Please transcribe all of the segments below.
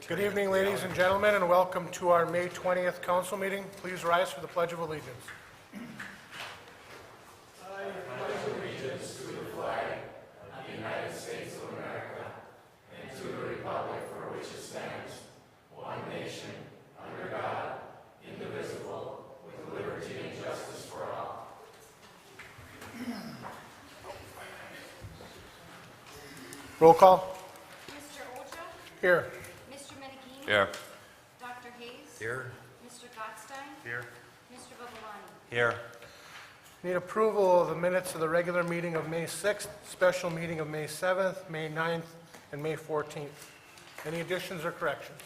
Good evening, ladies and gentlemen, and welcome to our May 20th council meeting. Please rise for the Pledge of Allegiance. Roll call. Mr. Oja? Here. Mr. Menegini? Here. Dr. Hayes? Here. Mr. Gottstein? Here. Mr. Babalani? Here. Need approval of the minutes of the regular meeting of May 6th, special meeting of May 7th, May 9th, and May 14th. Any additions or corrections?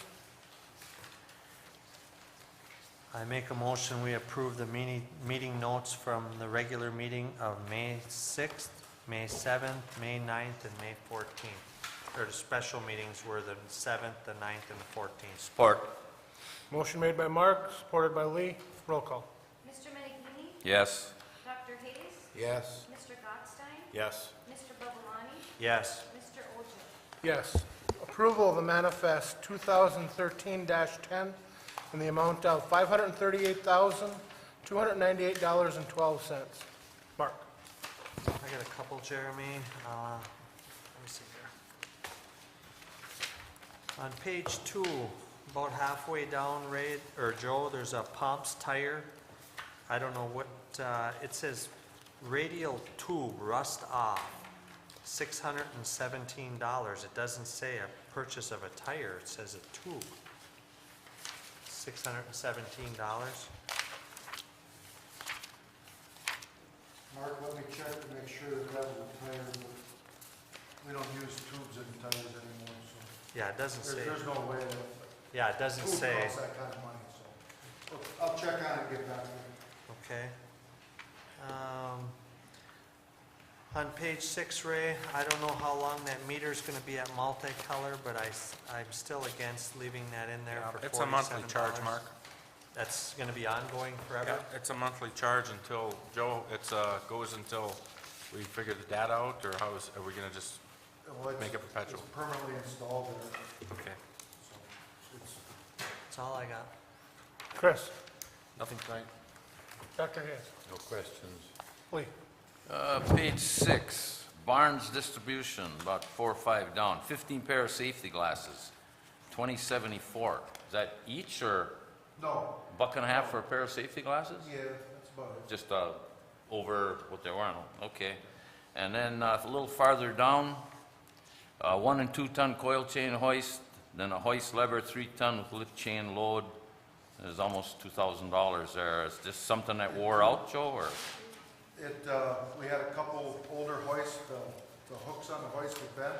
I make a motion, we approve the meeting notes from the regular meeting of May 6th, May 7th, May 9th, and May 14th. Or the special meetings were the 7th, the 9th, and the 14th. Support. Motion made by Mark, supported by Lee. Roll call. Mr. Menegini? Yes. Dr. Hayes? Yes. Mr. Gottstein? Yes. Mr. Babalani? Yes. Mr. Oja? Yes. Approval of the manifest 2013-10 in the amount of $538,298.12. Mark. I got a couple, Jeremy. Let me see here. On page 2, about halfway down, Ray, or Joe, there's a pumps tire. I don't know what, it says radial tube rust off, $617. It doesn't say a purchase of a tire, it says a tube. $617. Mark, let me check to make sure that that was a tire. We don't use tubes in tires anymore, so Yeah, it doesn't say, there's no way that yeah, it doesn't tube say, costs that kind of money, so. I'll check on it and get back to you. okay. On page 6, Ray, I don't know how long that meter's gonna be at multicolor, but I'm still against leaving that in there for $47. It's a monthly charge, Mark. That's gonna be ongoing forever? Yeah, it's a monthly charge until, Joe, goes until we figure the data out, or are we gonna just Well, make it perpetual? It's permanently installed there, Okay. so it's, That's all I got. Chris. Nothing tonight. Dr. Hayes. No questions. Lee. Page 6, Barnes Distribution, about 4 or 5 down. 15 pair of safety glasses, $20.74. Is that each or no, $1.50 for a pair of safety glasses? yeah, that's about it. Just over what they were. Okay. And then a little farther down, 1 and 2 ton coil chain hoist, then a hoist lever 3 ton with lift chain load. There's almost $2,000 there. Is this something that wore out, Joe, or? We had a couple older hoists, the hooks on the hoist were bent,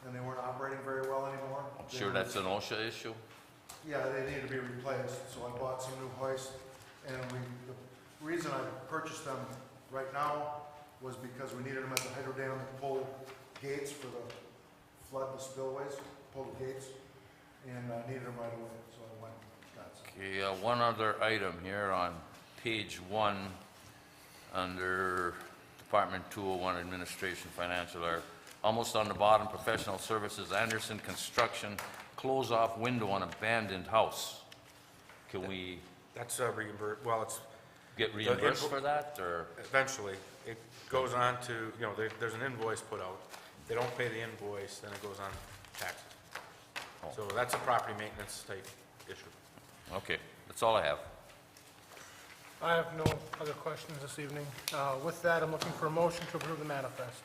and they weren't operating very well anymore. Sure that's an OSHA issue? Yeah, they needed to be replaced, so I bought some new hoists, and the reason I purchased them right now was because we needed them at the hydro dam to pull gates for the flood, the spillways, pull the gates, and I needed them right away, so I went and got some. Okay, one other item here on page 1, under Department 201, Administration, Financial, or almost on the bottom, Professional Services, Anderson Construction, close off window on abandoned house. Can we That's reimbursed, well, it's get reimbursed for that, or? eventually, it goes on to, there's an invoice put out. If they don't pay the invoice, then it goes on taxes. So that's a property maintenance type issue. Okay, that's all I have. I have no other questions this evening. With that, I'm looking for a motion to approve the manifest.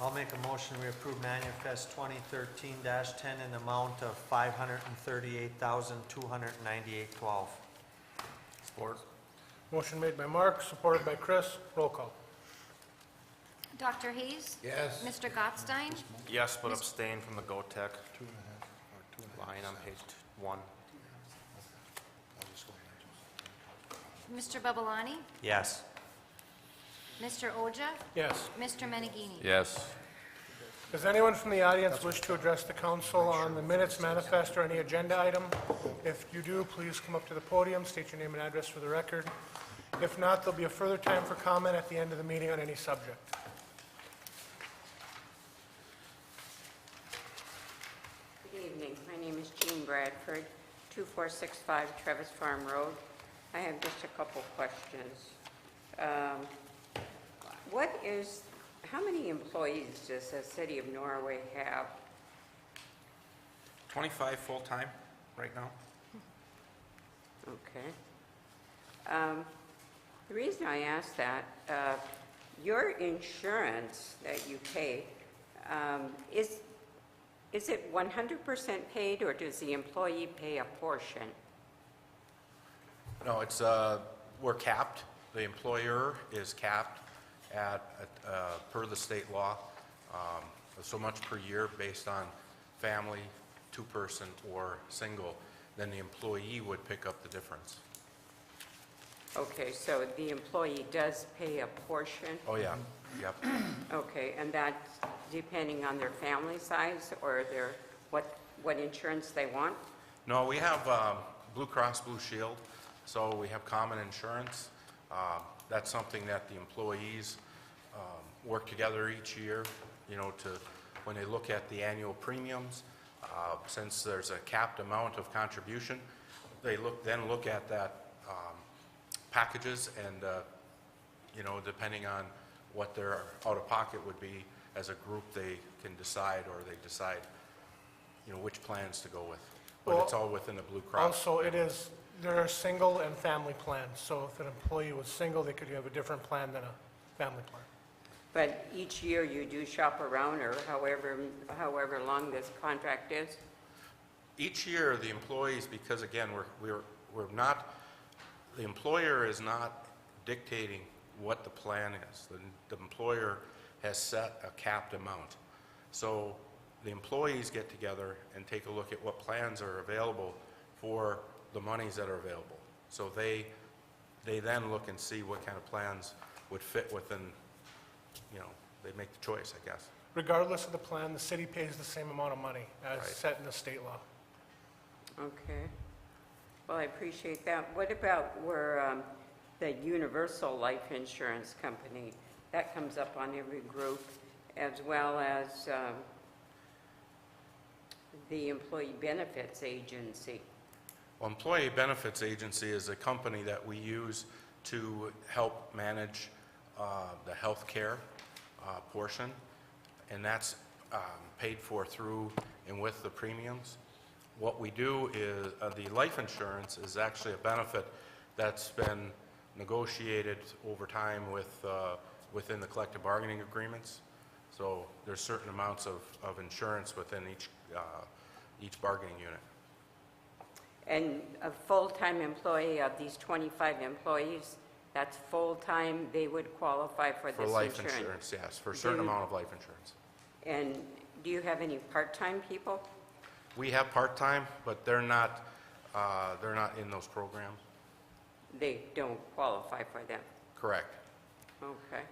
I'll make a motion, we approve manifest 2013-10 in the amount of $538,298.12. Support. Motion made by Mark, supported by Chris. Roll call. Dr. Hayes? Yes. Mr. Gottstein? Yes, but abstain from the GoTech line on page 1. Mr. Babalani? Yes. Mr. Oja? Yes. Mr. Menegini? Yes. Does anyone from the audience wish to address the council on the minutes, manifest, or any agenda item? If you do, please come up to the podium, state your name and address for the record. If not, there'll be a further time for comment at the end of the meeting on any subject. name is Jean Bradford, 2465 Travis Farm Road. I have just a couple questions. How many employees does the city of Norway have? 25 full-time right now? Okay. The reason I ask that, your insurance that you pay, is it 100% paid, or does the employee pay a portion? No, it's, we're capped. The employer is capped at, per the state law, so much per year based on family, two-person, or single. Then the employee would pick up the difference. Okay, so the employee does pay a portion? Oh, yeah, yep. Okay, and that's depending on their family size or what insurance they want? No, we have Blue Cross Blue Shield, so we have common insurance. That's something that the employees work together each year, you know, to, when they look at the annual premiums, since there's a capped amount of contribution, they then look at that packages and, you know, depending on what their out-of-pocket would be, as a group, they can decide, or they decide, you know, which plans to go with. But it's all within the Blue Cross. Also, there are single and family plans, so if an employee was single, they could have a different plan than a family plan. But each year you do shop around, or however long this contract is? Each year, the employees, because again, we're not, the employer is not dictating what the plan is. The employer has set a capped amount. So the employees get together and take a look at what plans are available for the monies that are available. So they then look and see what kind of plans would fit within, you know, they make the choice, I guess. Regardless of the plan, the city pays the same amount of money as Right. set in the state law. Okay. Well, I appreciate that. What about where the universal life insurance company, that comes up on every group, as well as the employee benefits agency? Well, Employee Benefits Agency is a company that we use to help manage the health care portion, and that's paid for through and with the premiums. What we do is, the life insurance is actually a benefit that's been negotiated over time with, within the collective bargaining agreements. So there's certain amounts of insurance within each bargaining unit. And a full-time employee of these 25 employees, that's full-time, they would qualify for this For insurance? life insurance, yes, for a certain amount of life insurance. And do you have any part-time people? We have part-time, but they're not in those programs. They don't qualify for them? Correct. Okay.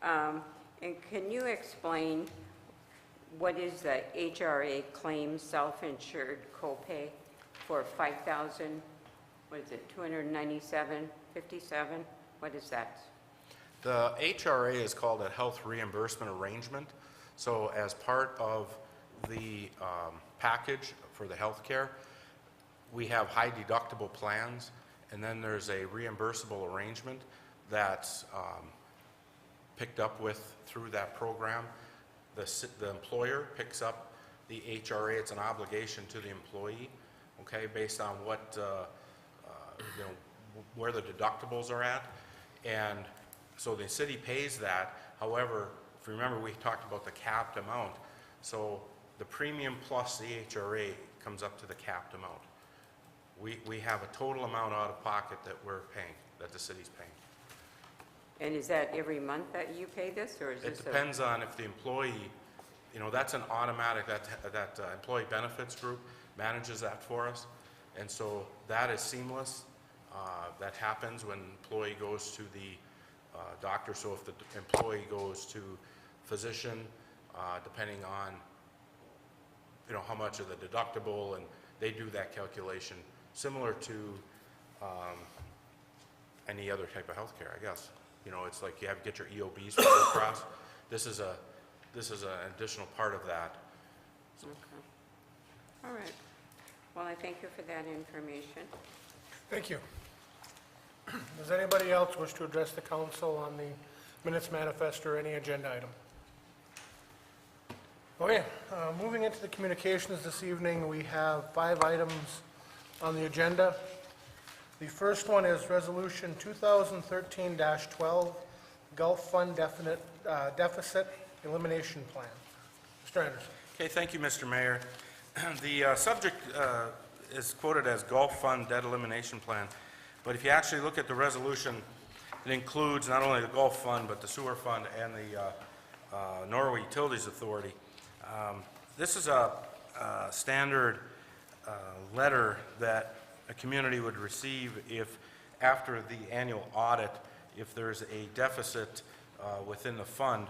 And can you explain what is the HRA claim self-insured copay for 5,000, what is it, 297.57? What is that? The HRA is called a health reimbursement arrangement. So as part of the package for the health care, we have high deductible plans, and then there's a reimbursable arrangement that's picked up with through that program. The employer picks up the HRA. It's an obligation to the employee, okay, based on what, you know, where the deductibles are at. And so the city pays that. However, if you remember, we talked about the capped amount. So the premium plus the HRA comes up to the capped amount. We have a total amount out of pocket that we're paying, that the city's paying. And is that every month that you pay this, or is this It depends on if the employee, you know, that's an automatic, that employee benefits group manages that for us. And so that is seamless. That happens when employee goes to the doctor. So if the employee goes to physician, depending on, you know, how much of the deductible, and they do that calculation similar to any other type of health care, I guess. You know, it's like you have to get your EOBs from Blue Cross. This is an additional part of that. Okay. All right. Well, I thank you for that information. Thank you. Does anybody else wish to address the council on the minutes manifest or any agenda item? Okay, moving into the communications this evening, we have 5 items on the agenda. The first one is Resolution 2013-12, Gulf Fund Deficit Elimination Plan. Mr. Anderson. Okay, thank you, Mr. Mayor. The subject is quoted as Gulf Fund Debt Elimination Plan, but if you actually look at the resolution, it includes not only the Gulf Fund, but the Sewer Fund and the Norway Utilities Authority. This is a standard letter that a community would receive if, after the annual audit, if there's a deficit within the fund,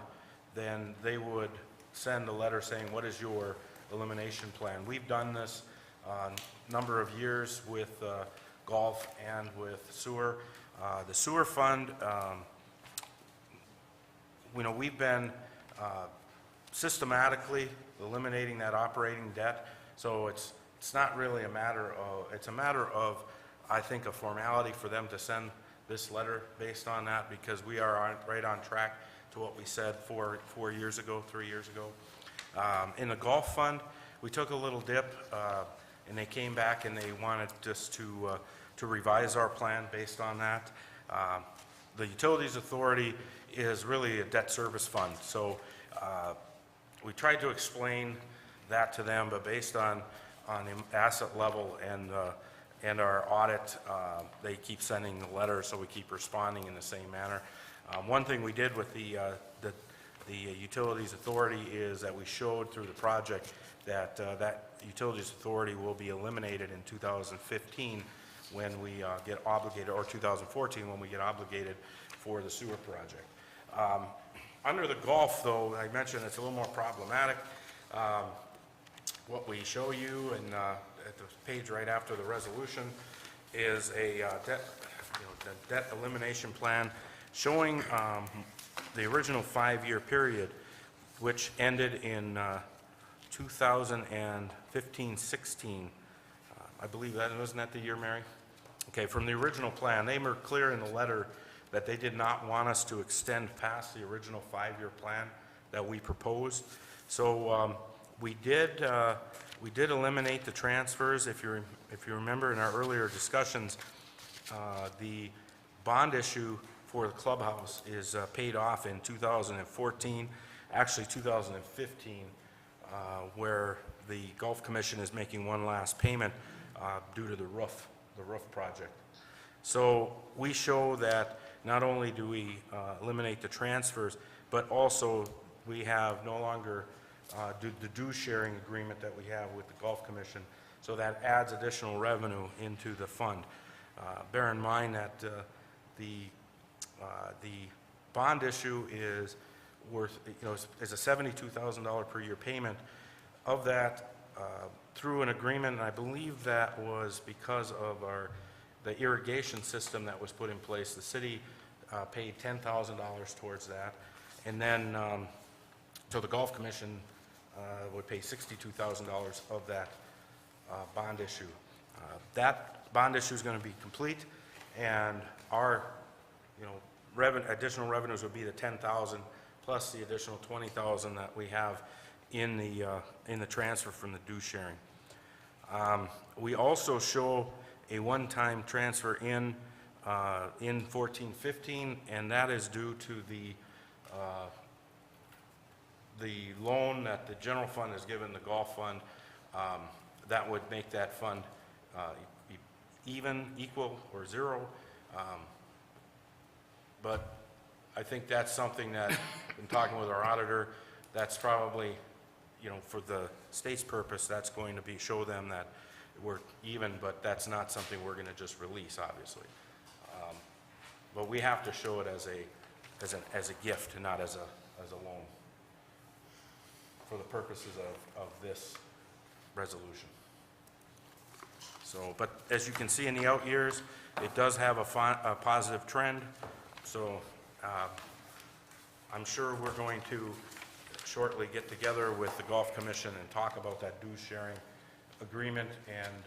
then they would send a letter saying, what is your elimination plan? We've done this a number of years with golf and with sewer. The sewer fund, we've been systematically eliminating that operating debt, so it's not really a matter of, it's a matter of, I think, a formality for them to send this letter based on that, because we are right on track to what we said 3 years ago. In the golf fund, we took a little dip, and they came back and they wanted us to revise our plan based on that. The Utilities Authority is really a debt service fund, so we tried to explain that to them, but based on the asset level and our audit, they keep sending the letter, so we keep responding in the same manner. One thing we did with the Utilities Authority is that we showed through the project that that Utilities Authority will be eliminated in 2015 when we get obligated, or 2014 when we get obligated for the sewer project. Under the Gulf, though, I mentioned it's a little more problematic. What we show you at the page right after the resolution is a debt elimination plan showing the original 5-year period, which ended in 2015-16. I believe that, wasn't that the year, Mary? Okay, from the original plan, they were clear in the letter that they did not want us to extend past the original 5-year plan that we proposed. So we did eliminate the transfers. If you remember in our earlier discussions, the bond issue for the clubhouse is paid off in 2014, actually 2015, where the Gulf Commission is making one last payment due to the roof project. So we show that not only do we eliminate the transfers, but also we have no longer the due sharing agreement that we have with the Gulf Commission, so that adds additional revenue into the fund. Bear in mind that the bond issue is worth, is a $72,000 per year payment. Of that, through an agreement, and I believe that was because of the irrigation system that was put in place, the city paid $10,000 towards that, and then so the Gulf Commission would pay $62,000 of that bond issue. That bond issue is going to be complete, and our additional revenues would be the $10,000 plus the additional $20,000 that we have in the transfer from the due sharing. We also show a one-time transfer in 14-15, and that is due to the loan that the general fund has given the Gulf Fund. That would make that fund even, equal, or zero. But I think that's something that, in talking with our auditor, that's probably, for the state's purpose, that's going to show them that we're even, but that's not something we're going to just release, obviously. But we have to show it as a gift, and not as a loan, for the purposes of this resolution. So, but as you can see in the out years, it does have a positive trend. So I'm sure we're going to shortly get together with the Gulf Commission and talk about that dues sharing agreement and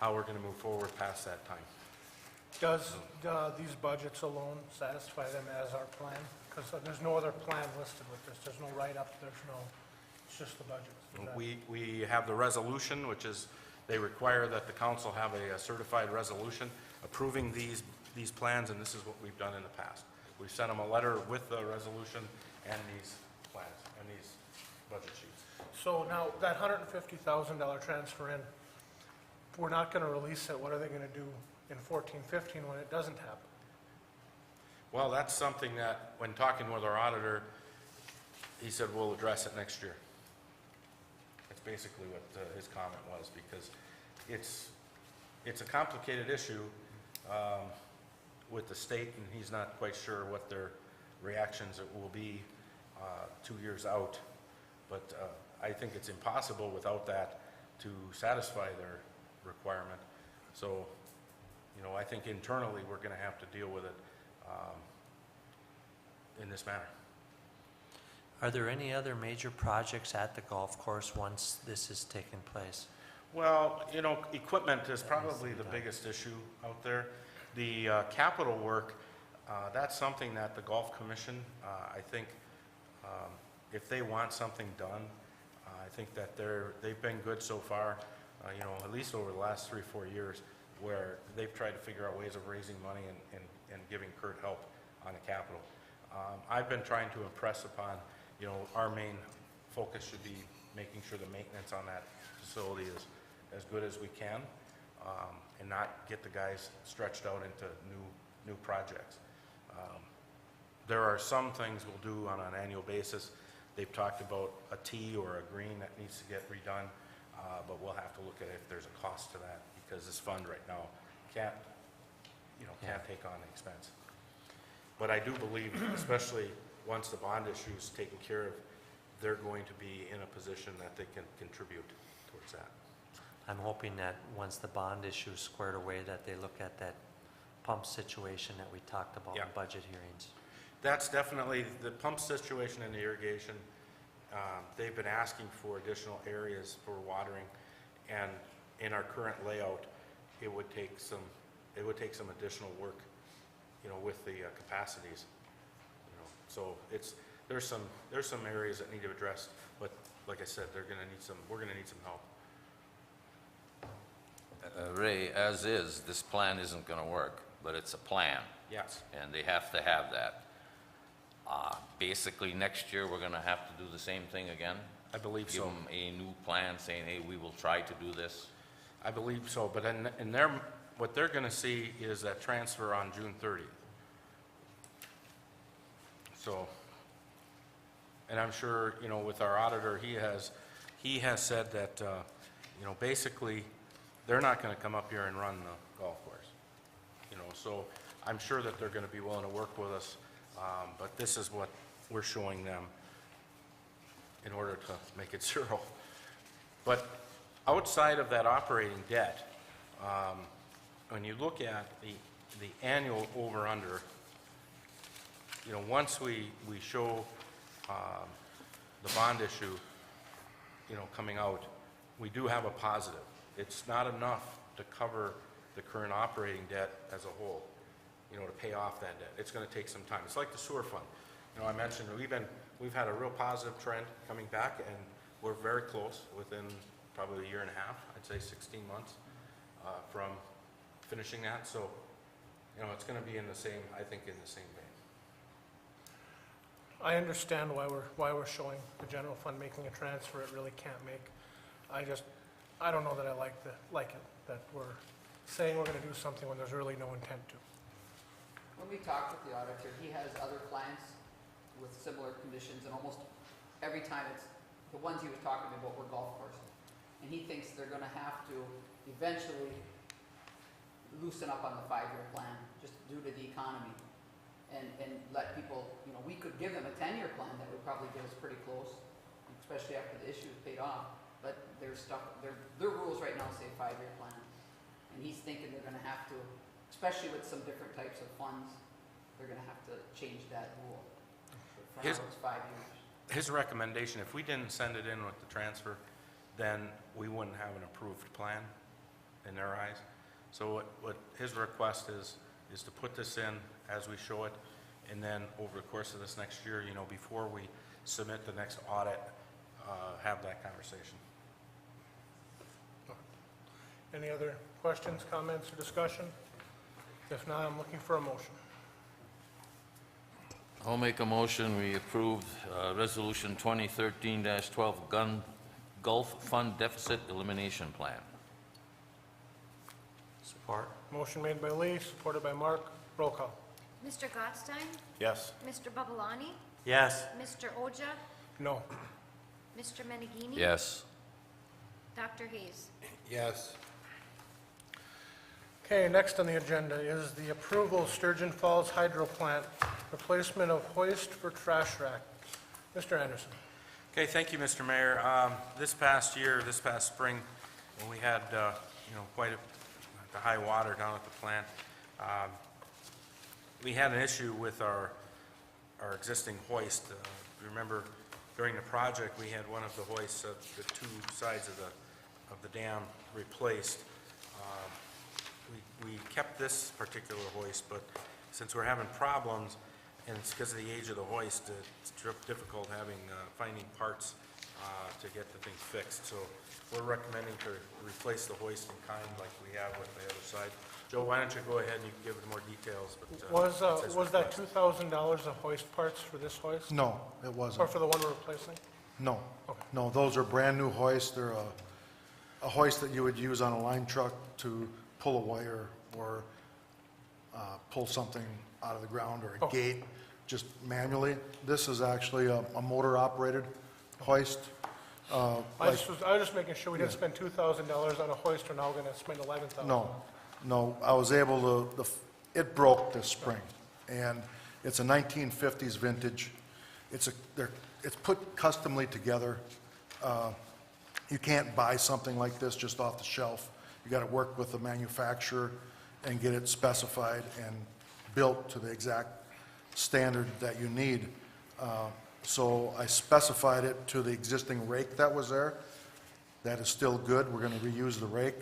how we're going to move forward past that time. Does these budgets alone satisfy them as our plan? Because there's no other plan listed with this. There's no write-up, it's just the budgets. Is that- We have the resolution, which is, they require that the council have a certified resolution approving these plans, and this is what we've done in the past. We've sent them a letter with the resolution and these plans and these budget sheets. So now, that $150,000 transfer in, if we're not going to release it, what are they going to do in 14-15 when it doesn't happen? Well, that's something that, when talking with our auditor, he said we'll address it next year. That's basically what his comment was, because it's a complicated issue with the state, and he's not quite sure what their reactions it will be 2 years out. But I think it's impossible without that to satisfy their requirement. So, you know, I think internally we're going to have to deal with it in this manner. Are there any other major projects at the golf course once this has taken place? Well, you know, equipment is probably the biggest issue out there. The capital work, that's something that the Golf Commission, I think, if they want something done, I think that they've been good so far, you know, at least over the last 3 or 4 years, where they've tried to figure out ways of raising money and giving Kurt help on the capital. I've been trying to impress upon, you know, our main focus should be making sure the maintenance on that facility is as good as we can, and not get the guys stretched out into new projects. There are some things we'll do on an annual basis. They've talked about a tee or a green that needs to get redone, but we'll have to look at if there's a cost to that, because this fund right now can't take on the expense. But I do believe, especially once the bond issue is taken care of, they're going to be in a position that they can contribute towards that. I'm hoping that once the bond issue is squared away, that they look at that pump situation that we talked about in Yeah. budget hearings. That's definitely, the pump situation and the irrigation, they've been asking for additional areas for watering, and in our current layout, it would take some additional work, you know, with the capacities, you know. So there's some areas that need to be addressed, but like I said, we're gonna need some help. Ray, as is, this plan isn't going to work, but it's a plan, Yes. and they have to have that. Basically, next year, we're going to have to do the same thing again? I believe Give so. them a new plan saying, hey, we will try to do this? I believe so, but what they're gonna see is that transfer on June 30th. So, and I'm sure, you know, with our auditor, he has said that, you know, basically, they're not gonna come up here and run the golf course. You know, so I'm sure that they're gonna be willing to work with us, but this is what we're showing them in order to make it zero. But outside of that operating debt, when you look at the annual over-under, you know, once we show the bond issue, you know, coming out, we do have a positive. It's not enough to cover the current operating debt as a whole, you know, to pay off that debt. It's going to take some time. It's like the sewer fund. You know, I mentioned we've had a real positive trend coming back, and we're very close, within probably a year and a half, I'd say 16 months from finishing that. So, you know, it's going to be I think in the same vein. I understand why we're showing the general fund making a transfer it really can't make. I don't know that I like it, that we're saying we're gonna do something when there's really no intent to. When we talked with the auditor, he has other clients with similar conditions, and almost every time it's, the ones he was talking about were golf courses. And he thinks they're gonna have to eventually loosen up on the 5-year plan, just due to the economy. And let people, you know, we could give them a 10-year plan that would probably get us pretty close, especially after the issue is paid off. But they're stuck, their rules right now say 5-year plan. And he's thinking they're gonna have to, especially with some different types of funds, they're gonna have to change that rule. But for now, it's 5 years. His recommendation, if we didn't send it in with the transfer, then we wouldn't have an approved plan in their eyes. So what his request is to put this in as we show it, and then over the course of this next year, you know, before we submit the next audit, have that conversation. Any other questions, comments, or discussion? If not, I'm looking for a motion. I'll make a motion, we approve Resolution 2013-12 Gulf Fund Deficit Elimination Plan. Support. Motion made by Lee, supported by Mark. Roll call. Mr. Gottstein? Yes. Mr. Babalani? Yes. Mr. Oja? No. Mr. Menigini? Yes. Dr. Hayes? Yes. Okay, next on the agenda is the approval of Sturgeon Falls Hydro Plant, replacement of hoist for trash rack. Mr. Anderson. Okay, thank you, Mr. Mayor. This past spring, when we had, you know, quite the high water down at the plant, we had an issue with our existing hoist. Remember, during the project, we had one of the hoists, the two sides of the dam replaced. We kept this particular hoist, but since we're having problems, and it's because of the age of the hoist, it's difficult finding parts to get the thing fixed. So we're recommending to replace the hoist in kind like we have with the other side. Joe, why don't you go ahead and you can give more details. But, Was that $2,000 of hoist parts for this hoist? No, it Or wasn't. for the one we're replacing? No. Okay. No, those are brand-new hoists. They're a hoist that you would use on a line truck to pull a wire or pull something out of the ground or a Okay. gate, just manually. This is actually a motor-operated hoist. I was just making sure we didn't spend $2,000 on a hoist, we're now gonna spend $11,000. No, I was able to, it broke this spring, and it's a 1950s vintage. It's put customly together. You can't buy something like this just off the shelf. You gotta work with the manufacturer and get it specified and built to the exact standard that you need. So I specified it to the existing rake that was there. That is still good. We're going to reuse the rake.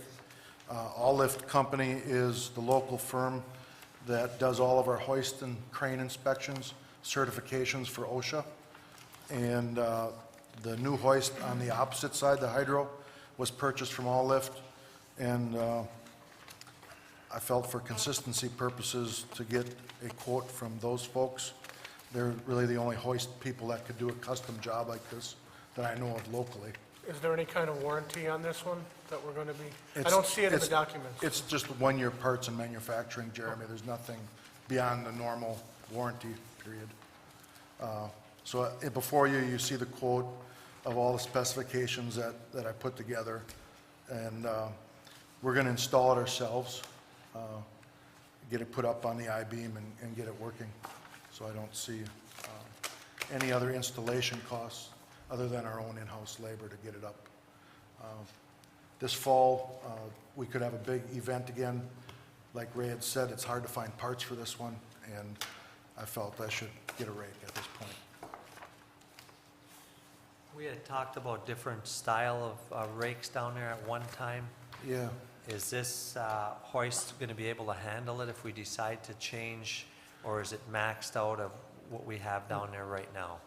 All Lift Company is the local firm that does all of our hoist and crane inspections, certifications for OSHA. And the new hoist on the opposite side, the hydro, was purchased from All Lift. And I felt for consistency purposes to get a quote from those folks. They're really the only hoist people that could do a custom job like this that I know of locally. Is there any kind of warranty on this one that we're gonna be, I It's- don't see it in the it's- documents. It's just one-year parts and manufacturing, Jeremy. There's nothing beyond the normal warranty period. So before you see the quote of all the specifications that I put together. And we're going to install it ourselves, get it put up on the I-beam and get it working. So I don't see any other installation costs other than our own in-house labor to get it up. This fall, we could have a big event again. Like Ray had said, it's hard to find parts for this one, and I felt I should get a rake at this point. We had talked about different style of rakes down there at one time. Yeah. Is this hoist going to be able to handle it if we decide to change, or is it maxed out of what we have down there right now?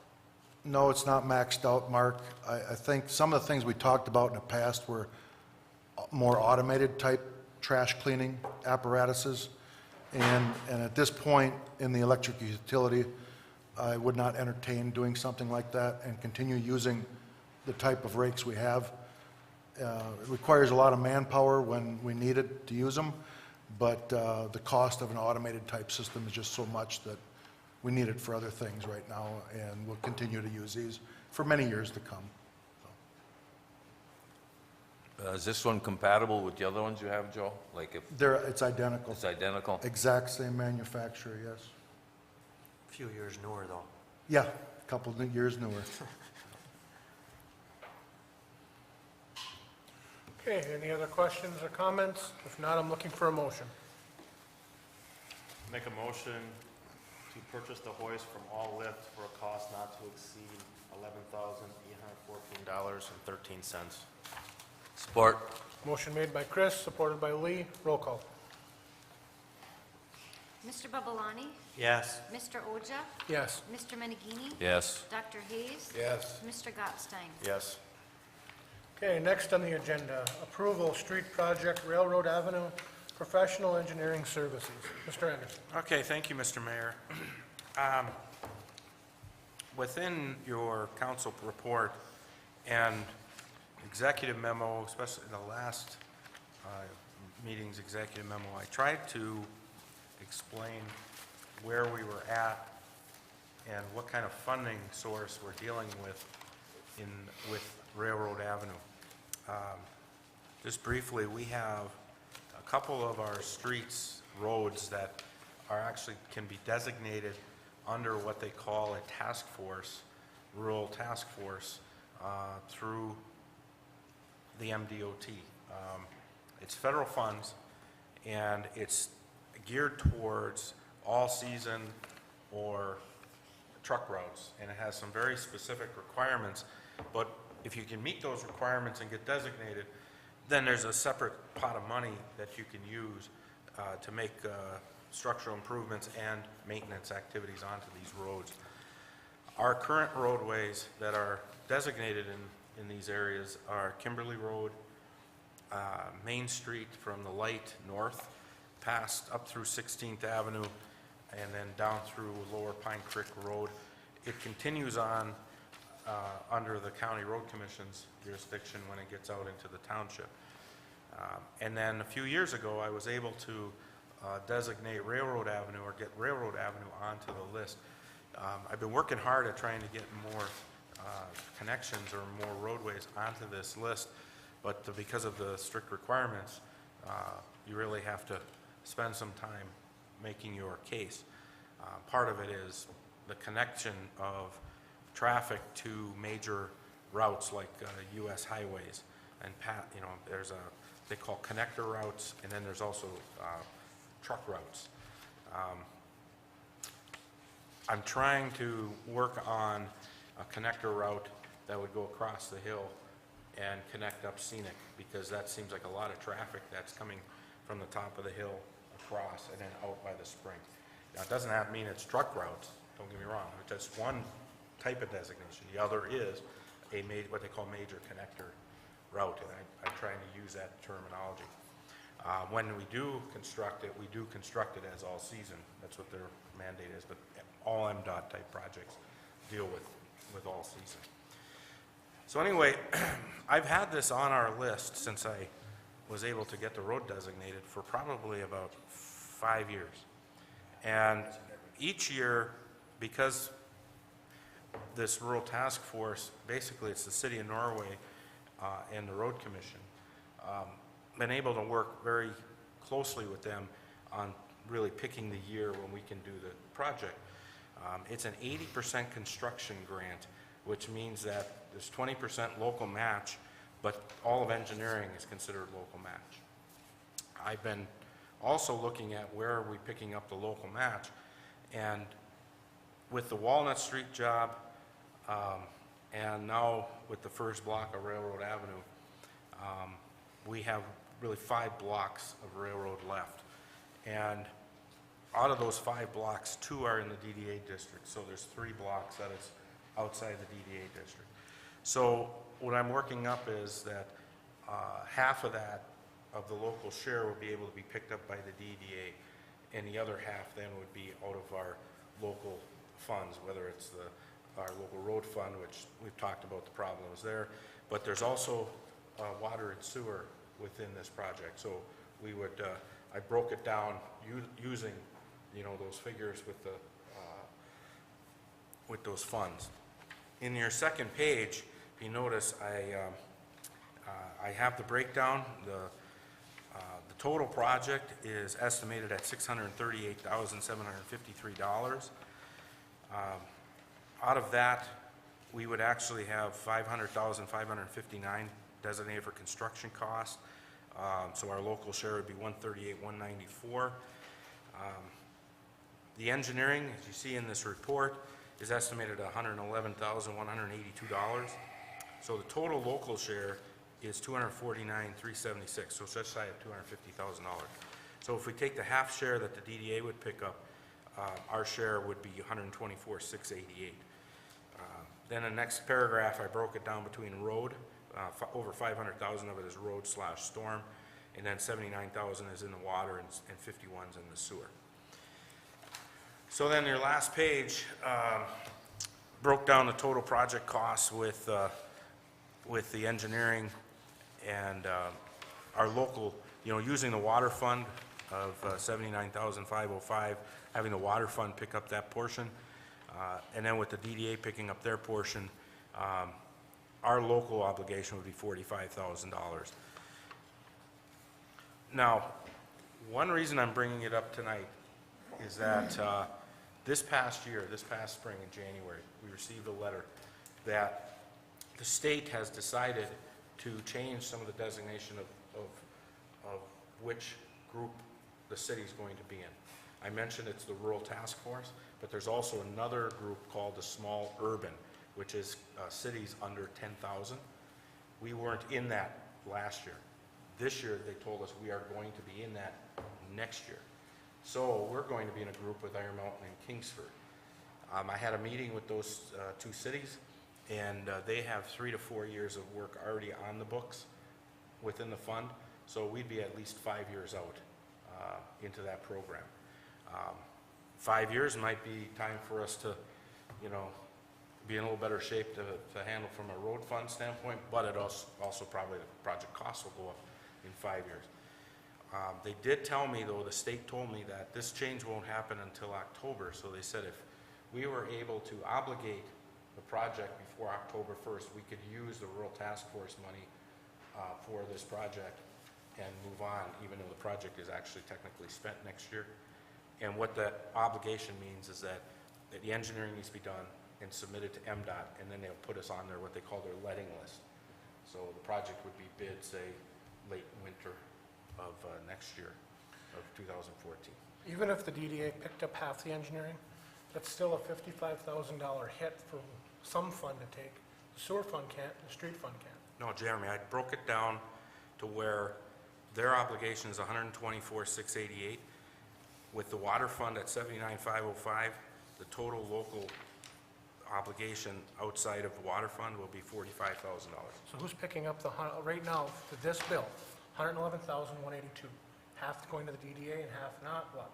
No, it's not maxed out, Mark. I think some of the things we talked about in the past were more automated type trash cleaning apparatuses. And at this point in the electric utility, I would not entertain doing something like that and continue using the type of rakes we have. It requires a lot of manpower when we need it to use them, but the cost of an automated type system is just so much that we need it for other things right now, and we'll continue to use these for many years to come. Is this one compatible with the other ones you have, Joe? Like if It's identical, it's identical? exact same manufacturer, yes. A few years newer, though. Yeah, a couple of years newer. Okay, any other questions or comments? If not, I'm looking for a motion. Make a motion to purchase the hoist from All Lift for a cost not to exceed $11,814.13. Support. Motion made by Chris, supported by Lee. Roll call. Mr. Babalani? Yes. Mr. Oja? Yes. Mr. Menigini? Yes. Dr. Hayes? Yes. Mr. Gottstein? Yes. Okay, next on the agenda, approval, street project, Railroad Avenue, professional engineering services. Mr. Anderson. Okay, thank you, Mr. Mayor. Within your council report and executive memo, especially the last meeting's executive memo, I tried to explain where we were at and what kind of funding source we're dealing with with Railroad Avenue. Just briefly, we have a couple of our streets, roads that are actually can be designated under what they call a task force, rural task force, through the MDOT. It's federal funds, and it's geared towards all-season or truck routes, and it has some very specific requirements. But if you can meet those requirements and get designated, then there's a separate pot of money that you can use to make structural improvements and maintenance activities onto these roads. Our current roadways that are designated in these areas are Kimberly Road, Main Street from the light north, past up through 16th Avenue, and then down through Lower Pine Creek Road. It continues on under the County Road Commission's jurisdiction when it gets out into the township. And then a few years ago, I was able to designate Railroad Avenue or get Railroad Avenue onto the list. I've been working hard at trying to get more connections or more roadways onto this list, but because of the strict requirements, you really have to spend some time making your case. Part of it is the connection of traffic to major routes like U.S. highways, and there's they call connector routes, and then there's also truck routes. I'm trying to work on a connector route that would go across the hill and connect up Scenic, because that seems like a lot of traffic that's coming from the top of the hill across and then out by the spring. Now, it doesn't have to mean it's truck routes, don't get me wrong, it's just one type of designation. The other is what they call major connector route, and I'm trying to use that terminology. When we do construct it, we do construct it as all season. That's what their mandate is, but all MDOT type projects deal with all season. So anyway, I've had this on our list since I was able to get the road designated for probably about 5 years. And each year, because this rural task force, basically it's the city of Norway and the road commission, been able to work very closely with them on really picking the year when we can do the project. It's an 80% construction grant, which means that there's 20% local match, but all of engineering is considered local match. I've been also looking at where are we picking up the local match, and with the Walnut Street job, and now with the first block of Railroad Avenue, we have really 5 blocks of railroad left. And out of those 5 blocks, 2 are in the DDA district, so there's 3 blocks that is outside the DDA district. So what I'm working up is that half of that, of the local share, will be able to be picked up by the DDA, and the other half then would be out of our local funds, whether it's our local road fund, which we've talked about the problems there, but there's also water and sewer within this project. So we would, I broke it down using, those figures with those funds. In your second page, if you notice, I have the breakdown. The total project is estimated at $638,753. Out of that, we would actually have $500,559 designated for construction costs. So our local share would be $138,194. The engineering, as you see in this report, is estimated at $111,182. So the total local share is $249,376, so it's just shy of $250,000. So if we take the half share that the DDA would pick up, our share would be $124,688. Then the next paragraph, I broke it down between road, over $500,000 of it is road/storm, and then $79,000 is in the water and 51's in the sewer. So then your last page broke down the total project costs with the engineering and our local, using the water fund of $79,505, having the water fund pick up that portion, and then with the DDA picking up their portion, our local obligation would be $45,000. Now, one reason I'm bringing it up tonight is that this past spring in January, we received a letter that the state has decided to change some of the designation of which group the city's going to be in. I mentioned it's the Rural Task Force, but there's also another group called the Small Urban, which is cities under 10,000. We weren't in that last year. This year, they told us we are going to be in that next year. So we're going to be in a group with Iron Mountain and Kingsford. I had a meeting with those two cities, and they have 3 to 4 years of work already on the books within the fund. So we'd be at least 5 years out into that program. 5 years might be time for us to, be in a little better shape to handle from a road fund standpoint, but it also probably the project costs will go up in 5 years. They did tell me, though, the state told me that this change won't happen until October, so they said if we were able to obligate the project before October 1st, we could use the Rural Task Force money for this project and move on, even though the project is actually technically spent next year. And what that obligation means is that the engineering needs to be done and submitted to MDOT, and then they'll put us on their, what they call their letting list. So the project would be bid, say, late winter of next year, of 2014. Even if the DDA picked up half the engineering, that's still a $55,000 hit for some fund to take. The sewer fund can't, the street fund can't. No, Jeremy, I broke it down to where their obligation is $124,688. With the water fund at $79,505, the total local obligation outside of the water fund will be $45,000. So who's picking up right now, for this bill, $111,182? Half going to the DDA and half not, what?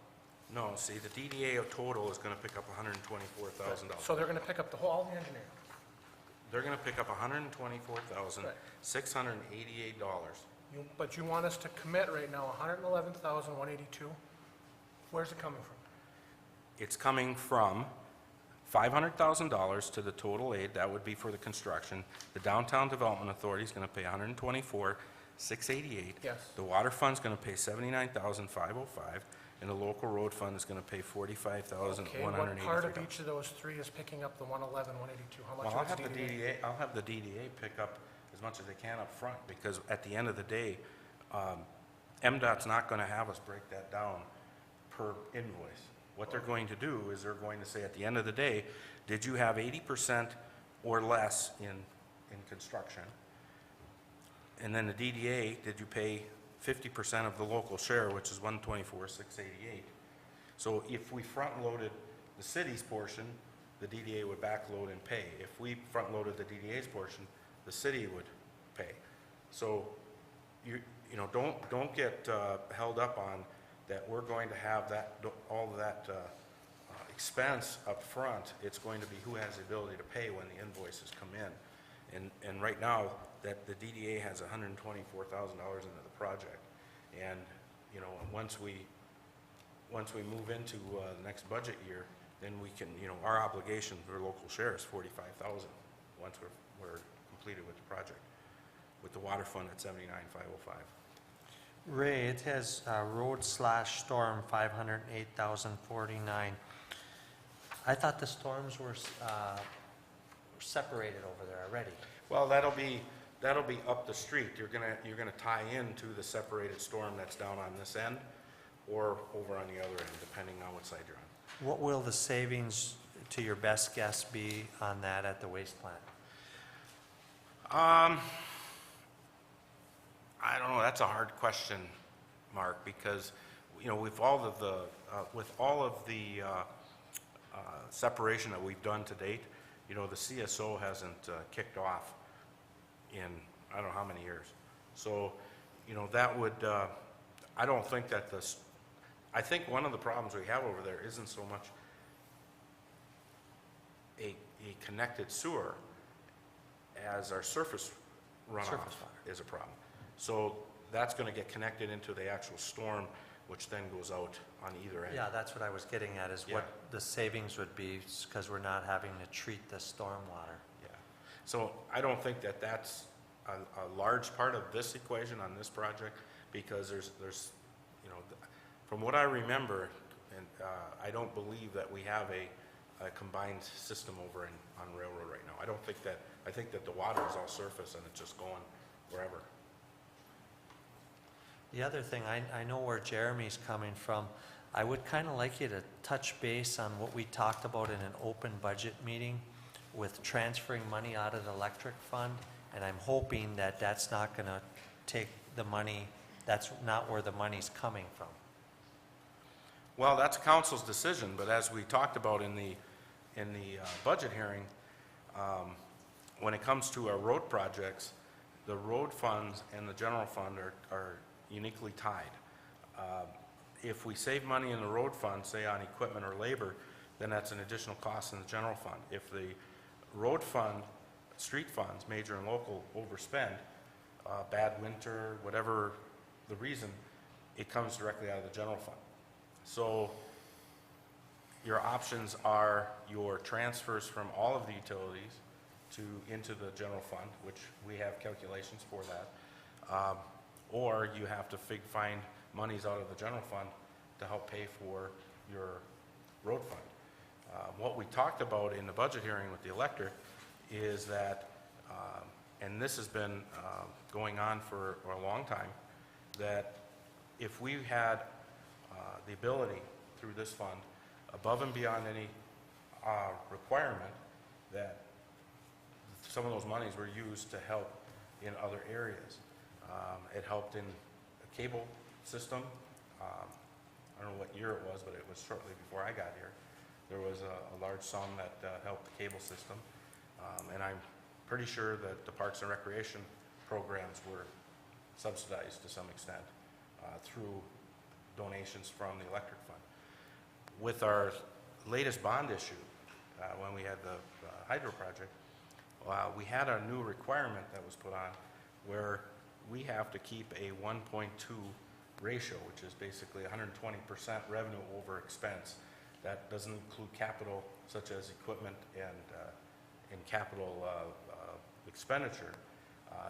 No, see, the DDA total is going to pick up $124,000. So they're going to pick up all the engineering? They're going to pick up $124,688. But you want us to commit right now $111,182? Where's it coming from? It's coming from $500,000 to the total aid, that would be for the construction. The Downtown Development Authority is going to pay $124,688. Yes. The water fund's going to pay $79,505, and the local road fund is going to pay $45,183. Okay, what part of each of those three is picking up the $111,182? How much Well, I'll is have the DDA pick up as much as they can up front, because at the end of the day, MDOT's not going to have us break that down per invoice. What they're going to do is they're going to say at the end of the day, did you have 80% or less in construction? And then the DDA, did you pay 50% of the local share, which is $124,688? So if we front-loaded the city's portion, the DDA would backload and pay. If we front-loaded the DDA's portion, the city would pay. So don't get held up on that we're going to have all of that expense up front. It's going to be who has the ability to pay when the invoices come in. And right now, that the DDA has $124,000 into the project. And, once we move into the next budget year, then we can, our obligation for local share is $45,000 once we're completed with the project, with the water fund at $79,505. Ray, it has road/storm 508,049. I thought the storms were separated over there already. Well, that'll be up the street. You're gonna tie into the separated storm that's down on this end, or over on the other end, depending on what side you're on. What will the savings, to your best guess, be on that at the waste plant? I don't know, that's a hard question, Mark, because, you know, with all of the separation that we've done to date, you know, the CSO hasn't kicked off in, I don't know how many years. So, you know, that would, I don't think that I think one of the problems we have over there isn't so much a connected sewer as our surface runoff Surface water. is a problem. So that's going to get connected into the actual storm, which then goes out on either end. Yeah, that's what I was getting at, is what the savings would be, because we're not having to treat the stormwater. Yeah. So I don't think that that's a large part of this equation on this project, because there's you know, from what I remember, and I don't believe that we have a combined system over on Railroad right now. I think that the water is all surface and it's just going wherever. The other thing, I know where Jeremy's coming from. I would kind of like you to touch base on what we talked about in an open budget meeting with transferring money out of the electric fund, and I'm hoping that that's not going to take the money, that's not where the money's coming from. Well, that's council's decision, but as we talked about in the budget hearing, when it comes to our road projects, the road funds and the general fund are uniquely tied. If we save money in the road fund, say on equipment or labor, then that's an additional cost in the general fund. If the road fund, street funds, major and local, overspend, bad winter, whatever the reason, it comes directly out of the general fund. So your options are your transfers from all of the utilities into the general fund, which we have calculations for that, or you have to find monies out of the general fund to help pay for your road fund. What we talked about in the budget hearing with the electric is that, and this has been going on for a long time, that if we had the ability through this fund, above and beyond any requirement, that some of those monies were used to help in other areas. It helped in the cable system. I don't know what year it was, but it was shortly before I got here. There was a large sum that helped the cable system. And I'm pretty sure that the Parks and Recreation programs were subsidized to some extent through donations from the electric fund. With our latest bond issue, when we had the hydro project, we had a new requirement that was put on where we have to keep a 1.2 ratio, which is basically 120% revenue over expense. That doesn't include capital such as equipment and capital expenditure,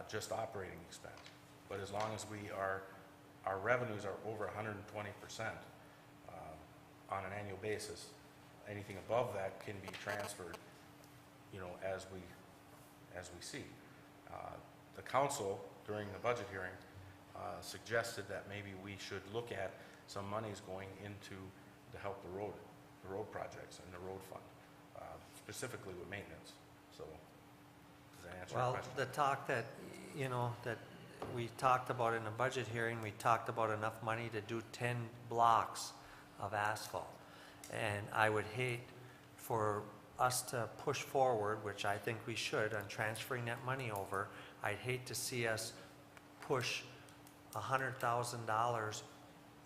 just operating expense. But as long as our revenues are over 120% on an annual basis, anything above that can be transferred, you know, as we see. The council, during the budget hearing, suggested that maybe we should look at some monies going into to help the road projects and the road fund, specifically with maintenance. So, does that answer your Well, question? the talk that, you know, that we talked about in the budget hearing, we talked about enough money to do 10 blocks of asphalt. And I would hate for us to push forward, which I think we should, on transferring that money over. I'd hate to see us push $100,000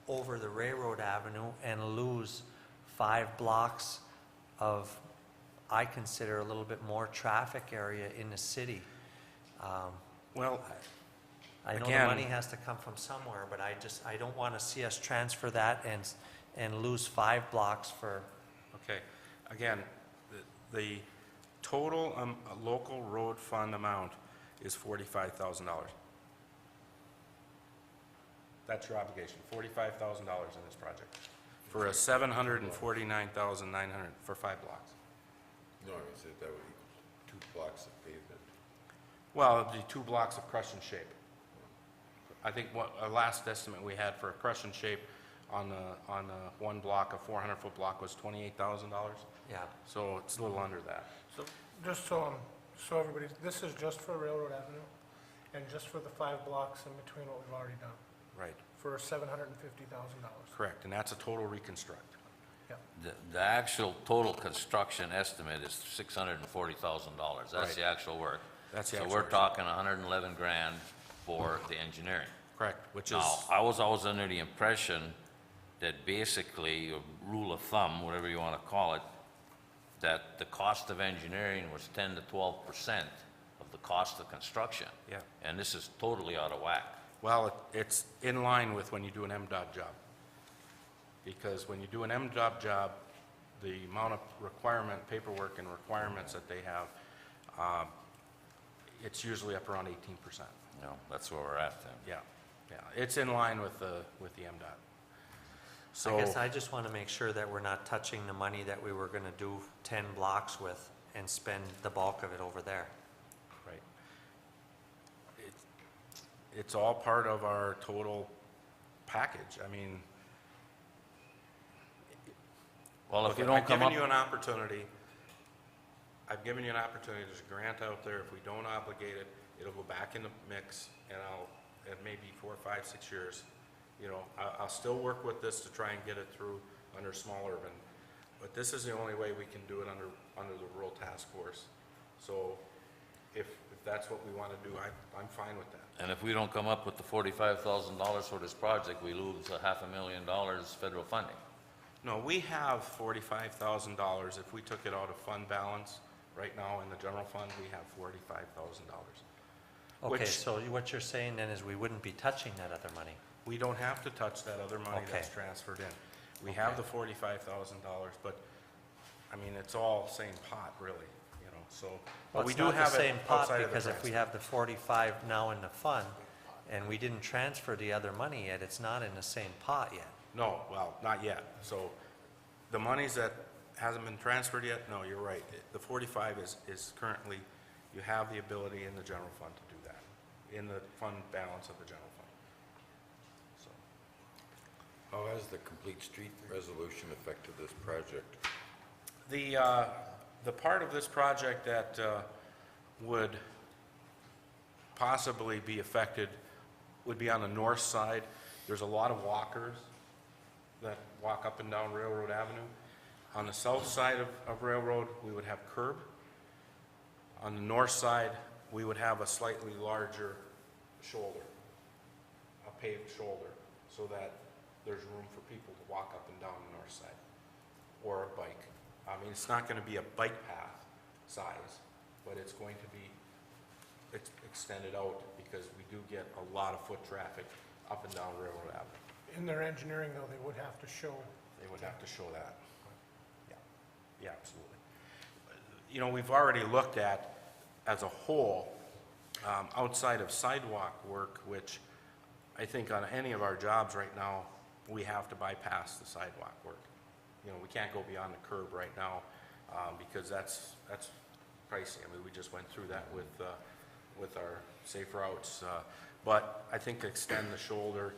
over the railroad avenue and lose 5 blocks of, I consider, a little bit more traffic area in the city. Well, I know the again- money has to come from somewhere, but I don't want to see us transfer that and lose 5 blocks for, okay. Again, the total local road fund amount is $45,000. That's your obligation, $45,000 in this project, for a $749,900 for 5 blocks. No, I said that would equal 2 blocks of pavement. Well, it'd be 2 blocks of crush and shape. I think what our last estimate we had for a crush and shape on one block, a 400-foot block was $28,000. Yeah. So it's a little under that. So, just so everybody, this is just for Railroad Avenue and just for the 5 blocks in between what we've already done, Right, for $750,000. correct, and that's a total reconstruct. The actual total construction estimate is $640,000. That's Right. the actual work. That's the So actual we're work. talking 111 grand for the engineering. Correct, which is, Now, I was always under the impression that basically, a rule of thumb, whatever you want to call it, that the cost of engineering was 10 to 12% of the cost of construction. Yeah. And this is totally out of whack. well, it's in line with when you do an MDOT job. Because when you do an MDOT job, the amount of paperwork and requirements that they have, it's usually up around 18%. You know, that's where we're at then. Yeah, yeah, it's in line with the MDOT. I guess So, I just want to make sure that we're not touching the money that we were going to do 10 blocks with and spend the bulk of it over there. right. It's all part of our total package. I mean, Well, if look, you don't I've come given up, you an opportunity, there's a grant out there, if we don't obligate it, it'll go back in the mix, and it may be 4, 5, 6 years, you know, I'll still work with this to try and get it through under small urban, but this is the only way we can do it under the rural task force. So if that's what we want to do, I'm fine with that. and if we don't come up with the $45,000 for this project, we lose $500,000 federal funding. No, we have $45,000. If we took it out of fund balance, right now in the general fund, we have $45,000. Okay, Which- so what you're saying then is we wouldn't be touching that other money? We don't have to touch that other money that's Okay. transferred in. We have the $45,000, but, I mean, it's all same pot, really, you know, so. But Well, we it's do not the have it same pot, outside of the because if we transfer. have the 45 now in the fund, and we didn't transfer the other money yet, it's not in the same pot yet. No, well, not yet. So the monies that hasn't been transferred yet, no, you're right. The 45 is currently, you have the ability in the general fund to do that, in the fund balance of the general fund. So. How has the complete street resolution affected this project? The part of this project that would possibly be affected would be on the north side. There's a lot of walkers that walk up and down Railroad Avenue. On the south side of Railroad, we would have curb. On the north side, we would have a slightly larger shoulder, a paved shoulder, so that there's room for people to walk up and down the north side, or a bike. I mean, it's not going to be a bike path size, but it's going to be extended out because we do get a lot of foot traffic up and down Railroad Avenue. In their engineering, though, they would have to show, They would have to show that. Yeah, yeah, absolutely. You know, we've already looked at, as a whole, outside of sidewalk work, which I think on any of our jobs right now, we have to bypass the sidewalk work. You know, we can't go beyond the curb right now, because that's pricey. I mean, we just went through that with our safe routes. But I think extend the shoulder,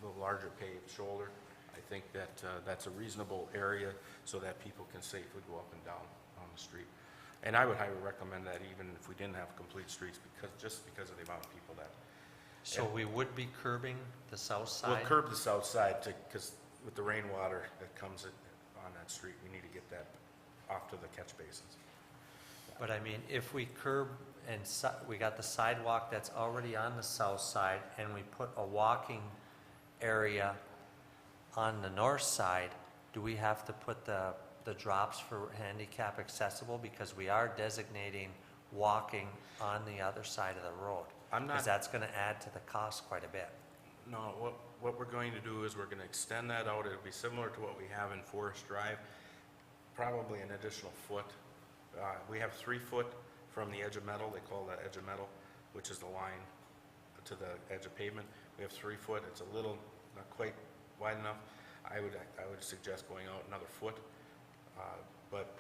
the larger paved shoulder, I think that that's a reasonable area so that people can safely go up and down on the street. And I would highly recommend that even if we didn't have complete streets, just because of the amount of people that. So we would be curbing the south We'll side? curb the south side because with the rainwater that comes on that street, we need to get that off to the catch basins. But I mean, if we curb and we got the sidewalk that's already on the south side, and we put a walking area on the north side, do we have to put the drops for handicap accessible? Because we are designating walking on the other side of the road. I'm not- Because that's going to add to the cost quite a bit. No, what we're going to do is we're going to extend that out. It'll be similar to what we have in Forest Drive, probably an additional foot. We have 3 foot from the edge of metal, they call that edge of metal, which is the line to the edge of pavement. We have 3 foot, it's a little, not quite wide enough. I would suggest going out another foot, but,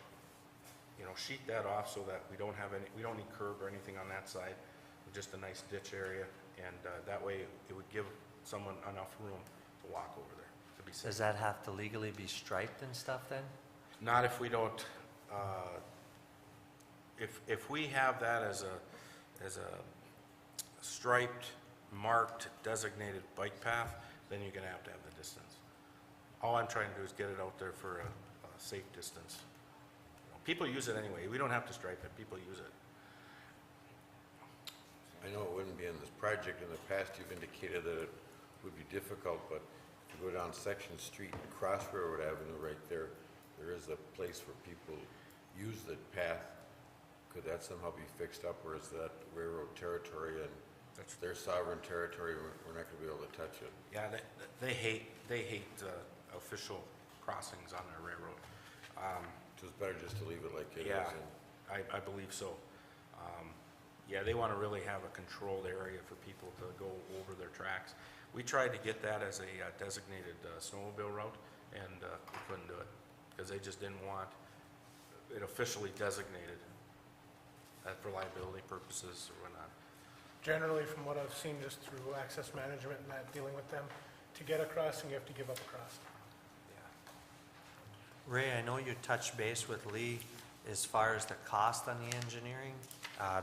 you know, sheet that off so that we don't need curb or anything on that side, just a nice ditch area, and that way it would give someone enough room to walk over there. be safe. Does that have to legally be striped and stuff then? Not if we don't, if we have that as a striped, marked, designated bike path, then you're gonna have to have the distance. All I'm trying to do is get it out there for a safe distance. People use it anyway. We don't have to stripe it. People use it. I know it wouldn't be in this project. In the past, you've indicated that it would be difficult, but to go down Section Street and cross Railroad Avenue right there, there is a place where people use the path. Could that somehow be fixed up, or is that railroad territory and that's their sovereign territory? We're not gonna be able to touch it. Yeah, they hate official crossings on their railroad. So it's better just to leave it like it is. Yeah, and- I believe so. Yeah, they want to really have a controlled area for people to go over their tracks. We tried to get that as a designated snowmobile route, and we couldn't do it, because they just didn't want it officially designated for liability purposes or whatnot. Generally, from what I've seen just through access management and that, dealing with them, to get a crossing, you have to give up a crossing. Yeah. Ray, I know you touched base with Lee as far as the cost on the engineering,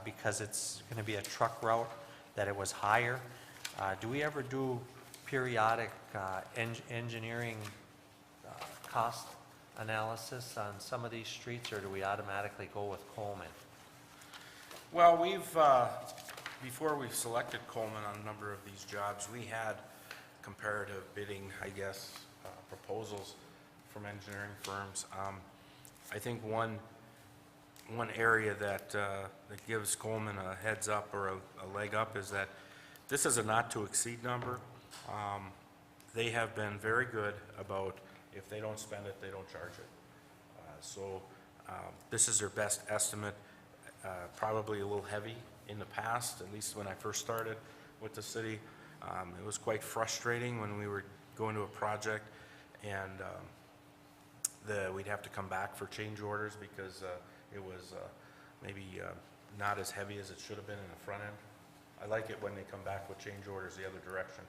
because it's going to be a truck route, that it was higher. Do we ever do periodic engineering cost analysis on some of these streets, or do we automatically go with Coleman? Well, before we selected Coleman on a number of these jobs, we had comparative bidding, I guess, proposals from engineering firms. I think one area that gives Coleman a heads up or a leg up is that this is a not-to-exceed number. They have been very good about, if they don't spend it, they don't charge it. This is their best estimate, probably a little heavy in the past, at least when I first started with the city. It was quite frustrating when we were going to a project and we'd have to come back for change orders because it was maybe not as heavy as it should have been in the front end. I like it when they come back with change orders the other direction,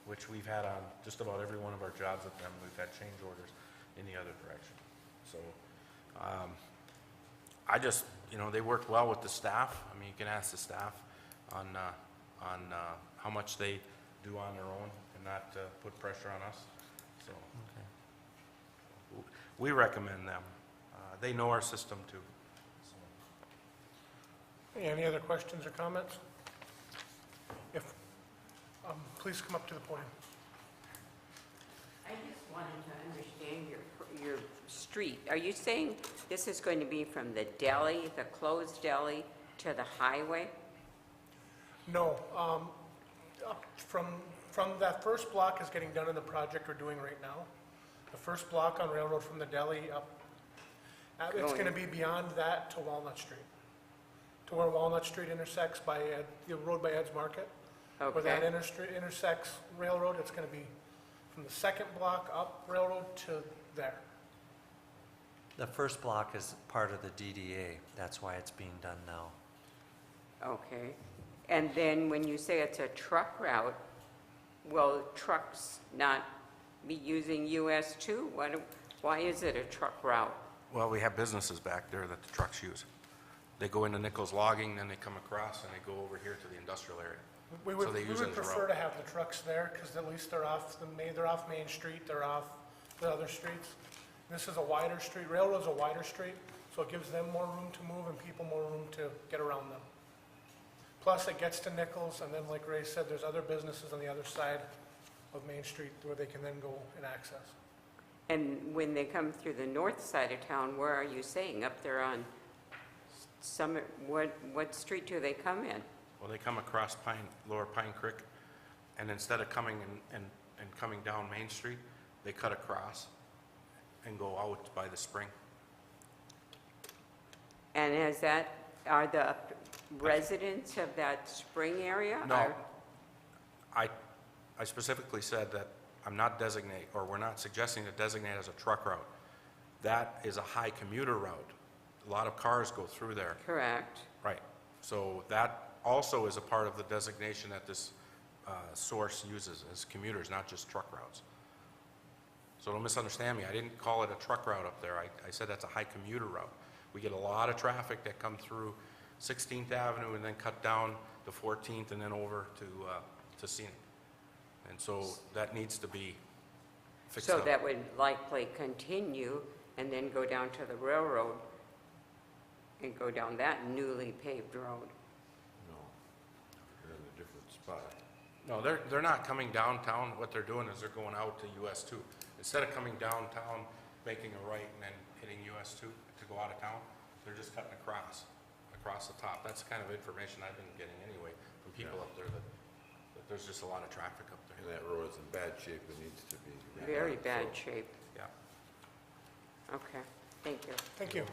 which we've had on just about every one of our jobs with them. We've had change orders in the other direction. So I just, they worked well with the staff. I mean, you can ask the staff on how much they do on their own and not put pressure on us. So we recommend them. They know our system too. Any other questions or comments? If, please come up to the podium. I just wanted to understand your street. Are you saying this is going to be from the deli, the closed deli, to the highway? No, up from that first block is getting done in the project we're doing right now. The first block on Railroad from the deli up, it's going to be beyond that to Walnut Street, to where Walnut Street intersects by the road by Ed's Market. Where that Okay. intersects Railroad, it's going to be from the second block up Railroad to there. The first block is part of the DDA. That's why it's being done now. Okay. And then when you say it's a truck route, will trucks not be using US 2? Why is it a truck route? Well, we have businesses back there that the trucks use. They go into Nichols Logging, then they come across and they go over here to the industrial area. We So they would use it as a prefer route. to have the trucks there, because at least they're off Main Street, they're off the other streets. This is a wider street, Railroad's a wider street, so it gives them more room to move and people more room to get around them. Plus, it gets to Nichols, and then like Ray said, there's other businesses on the other side of Main Street where they can then go and access. And when they come through the north side of town, where are you saying? Up there on Summit, what street do they come in? Well, they come across Lower Pine Creek, and instead of coming and coming down Main Street, they cut across and go out by the spring. And are the residents of that spring area? No, I specifically said that we're not suggesting to designate as a truck route. That is a high commuter route. A lot of cars go through there. Correct. Right. So that also is a part of the designation that this source uses as commuters, not just truck routes. So don't misunderstand me. I didn't call it a truck route up there. I said that's a high commuter route. We get a lot of traffic that come through 16th Avenue and then cut down to 14th and then over to Scenic. And so that needs to be fixed So up. that would likely continue and then go down to the railroad and go down that newly paved road. No, they're in a different spot. No, they're not coming downtown. What they're doing is they're going out to US 2. Instead of coming downtown, making a right and then hitting US 2 to go out of town, they're just cutting across the top. That's the kind of information I've been getting anyway from people up there, that there's just a lot of traffic up there. And that road is in bad shape, it needs to be. Very redone, bad so- shape. Yeah. Okay, thank you. Thank you.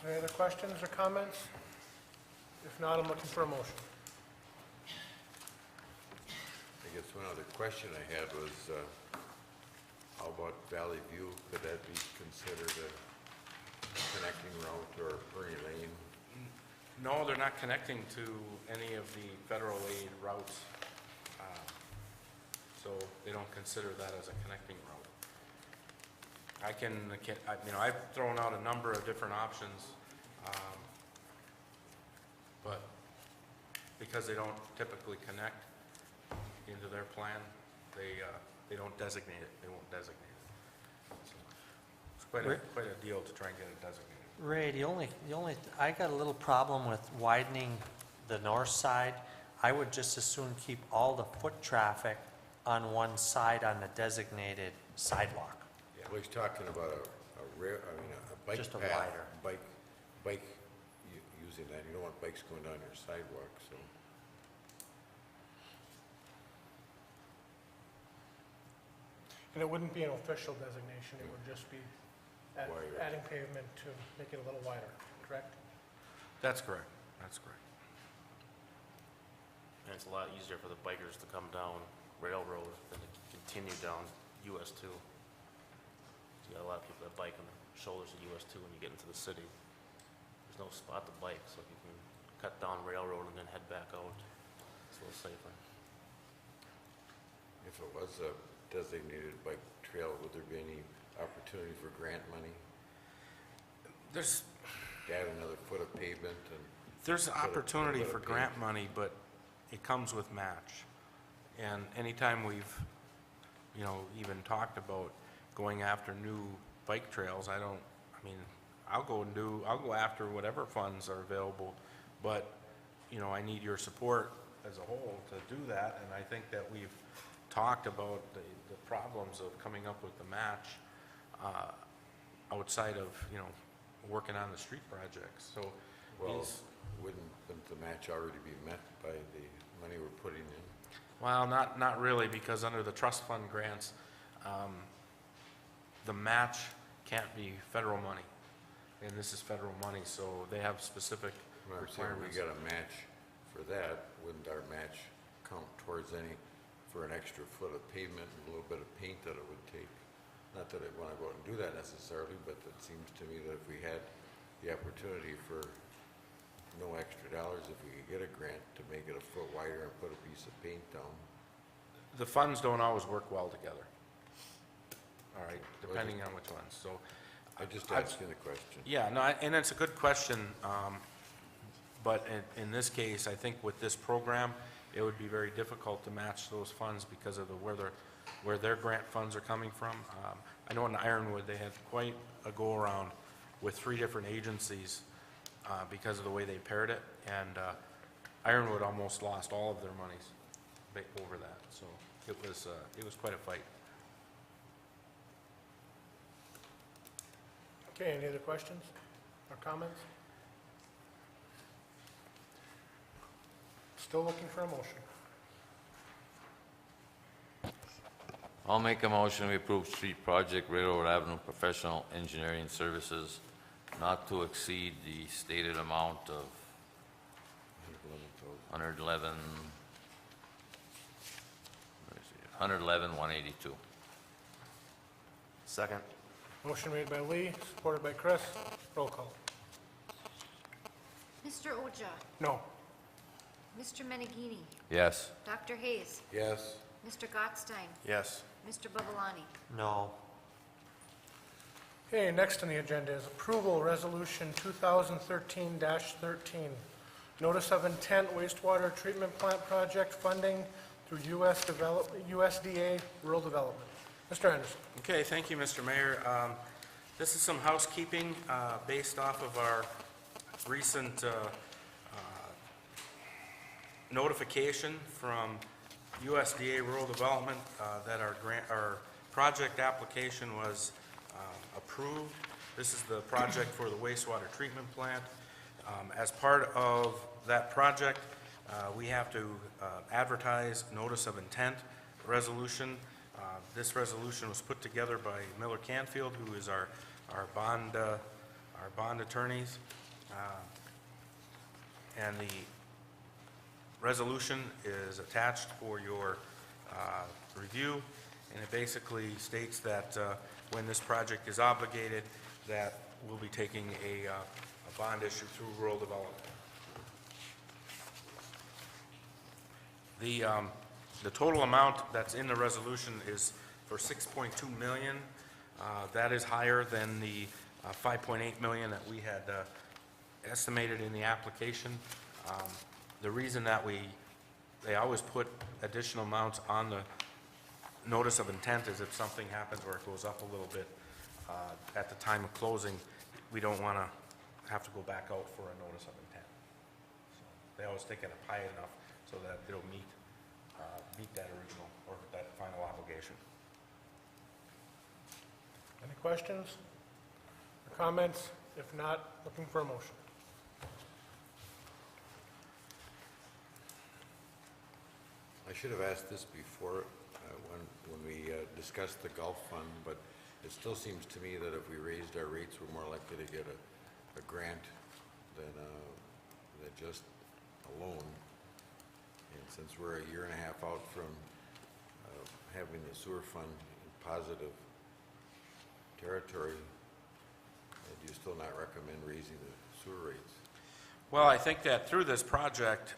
Any other questions or comments? If not, I'm looking for a motion. I guess one other question I had was, how about Valley View? Could that be considered a connecting route or Bernie Lane? No, they're not connecting to any of the federal aid routes, so they don't consider that as a connecting route. I've thrown out a number of different options, but because they don't typically connect into their plan, they don't designate it. They won't designate it. So it's quite a deal to try and get it designated. Ray, I got a little problem with widening the north side. I would just as soon keep all the foot traffic on one side on the designated sidewalk. Well, he's talking about a bike Just a path. wider. Bike using that. You don't want bikes going down your sidewalk, so. And it wouldn't be an official designation, it would just be Wider. adding pavement to make it a little wider, correct? That's correct. That's correct. And it's a lot easier for the bikers to come down Railroad than to continue down US 2. You got a lot of people that bike on the shoulders of US 2 when you get into the city. There's no spot to bike, so if you can cut down Railroad and then head back out, it's a little safer. If it was a designated bike trail, would there be any opportunity for grant money? There's Add another foot of pavement and, There's Put a- opportunity put a for page. grant money, but it comes with match. And anytime we've, even talked about going after new bike trails, I'll go after whatever funds are available, but, I need your support as a whole to do that, and I think that we've talked about the problems of coming up with the match, outside of, working on the street projects, so. well, he's- wouldn't the match already be met by the money we're putting in? Well, not really, because under the trust fund grants, the match can't be federal money. And this is federal money, so they have specific When I'm saying we requirements. got a match for that, wouldn't our match count towards for an extra foot of pavement and a little bit of paint that it would take? Not that I want to go out and do that necessarily, but it seems to me that if we had the opportunity for no extra dollars, if we could get a grant to make it a foot wider and put a piece of paint down. The funds don't always work well together. All right, depending on which ones, so. I'm just I- asking the question. Yeah, no, and it's a good question, but in this case, I think with this program, it would be very difficult to match those funds because of where their grant funds are coming from. I know in Ironwood, they had quite a go-around with 3 different agencies because of the way they paired it, and Ironwood almost lost all of their monies over that, so it was quite a fight. Okay, any other questions or comments? Still looking for a motion. I'll make a motion, we approve street project Railroad Avenue Professional Engineering Services not to exceed the stated amount of 111,182. Second. Motion made by Lee, supported by Chris. Roll call. Mr. Oja? No. Mr. Menegini? Yes. Dr. Hayes? Yes, Mr. Gottstein? Yes. Mr. Babalani? No. Okay, next on the agenda is approval resolution 2013-13. Notice of intent wastewater treatment plant project funding through USDA Rural Development. Mr. Anderson. Okay, thank you, Mr. Mayor. This is some housekeeping based off of our recent notification from USDA Rural Development that our project application was approved. This is the project for the wastewater treatment plant. As part of that project, we have to advertise notice of intent resolution. This resolution was put together by Miller Canfield, who is our bond attorneys. And the resolution is attached for your review, and it basically states that when this project is obligated, that we'll be taking a bond issue through rural development. The total amount that's in the resolution is for $6.2 million. That is higher than the $5.8 million that we had estimated in the application. The reason that they always put additional amounts on the notice of intent is if something happens where it goes up a little bit at the time of closing, we don't want to have to go back out for a notice of intent. So they always take it up high enough so that it'll meet that original or that final obligation. Any questions or comments? If not, looking for a motion. I should have asked this before, when we discussed the Gulf Fund, but it still seems to me that if we raised our rates, we're more likely to get a grant than just a loan. And since we're a year and a half out from having the sewer fund in positive territory, do you still not recommend raising the sewer rates? Well, I think that through this project,